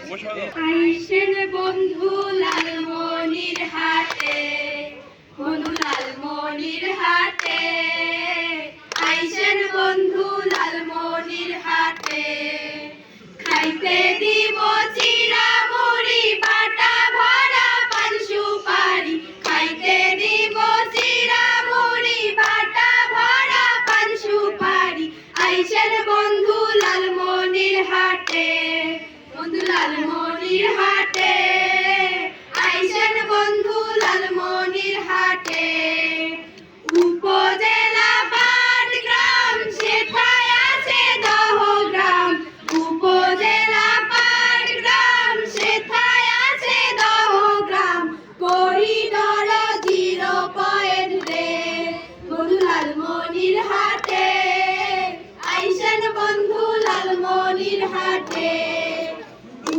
আইসেন বন্ধু লালমনির হাটে, বন্ধু লালমনির হাটে, আইসেন বন্ধু লালমনির হাটে। খাইতে দিব চিরা মুড়ি বাটা ভরা পান সুপারি, খাইতে দিব চিরা মুড়ি বাটা ভরা পান সুপারি। আইসেন বন্ধু লালমনির হাটে, বন্ধু লালমনির হাটে, আইসেন বন্ধু লালমনির হাটে। উপজেলা পাটগ্রাম সেথায় আছে দহগ্রাম, উপজেলা পাটগ্রাম সেথায় আছে দহগ্রাম। করিডোর 0 রে বন্ধু লালমনির হাটে, আইসেন বন্ধু লালমনির হাটে।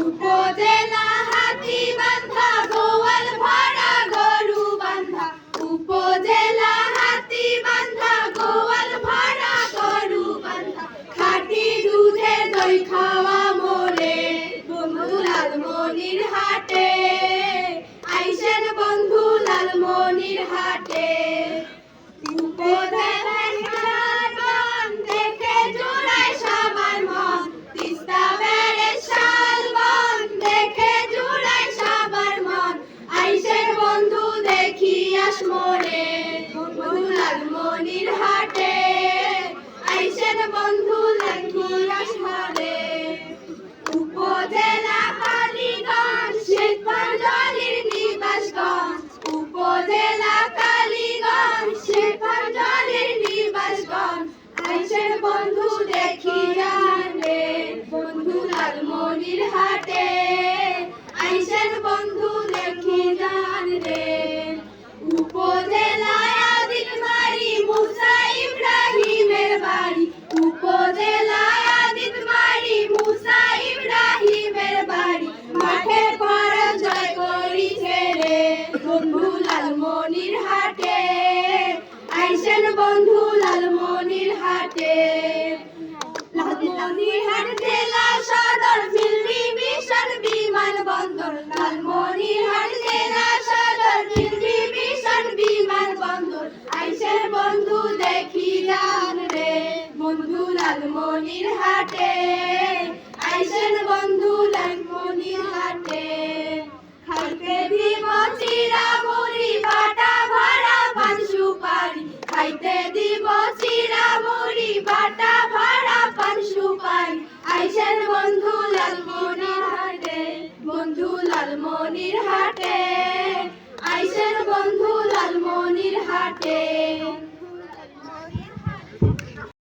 উপজেলা হাতিবান্ধা গোয়াল ভরা গরু বান্ধা, উপজেলা হাতিবান্ধা গোয়াল ভরা গরু বান্ধা। খাঁটি দুধের দই খাওয়া মোরে বন্ধু লালমনির হাটে, আইসেন বন্ধু লালমনির হাটে। উপজেলা শালবন দেখে জুড়ায় সবার মন, তিস্তা ব্যারেজ শালবন দেখে জুড়ায় সবার মন। আইসেন বন্ধু দেখি আসমরে বন্ধু লালমনির হাটে, আইসেন বন্ধু দেখি আসমরে। উপজেলা কালীগঞ্জ শেখপাঞ্জলির নিবাসগঞ্জ, উপজেলা কালীগঞ্জ শেখপাঞ্জলির নিবাসগঞ্জ। আইসেন বন্ধু দেখি জানলে বন্ধু লালমনির হাটে, আইসেন বন্ধু দেখি জানলে। উপজেলায় আদিতমারি মুসা ইব্রাহিমের বাড়ি, উপজেলায় আদিতমারি মুসা ইব্রাহিমের বাড়ি। মাঠে পরাজয় করিছে রে বন্ধু লালমনির হাটে, আইসেন বন্ধু লালমনির হাটে। লালমনিরহাট জেলা সদর ফিল্মি মিশন বিমানবন্দর, লালমনিরহাট জেলা সদর ফিল্মি মিশন বিমানবন্দর। আইসেন বন্ধু দেখি যান রে বন্ধু লালমনির হাটে, আইসেন বন্ধু লালমনির হাটে। খাইতে দিব চিরা মুড়ি বাটা ভরা পান সুপারি, খাইতে দিব চিরা মুড়ি বাটা ভরা পান সুপারি। আইসেন বন্ধু লালমনির হাটে, বন্ধু লালমনির হাটে, আইসেন বন্ধু লালমনির হাটে।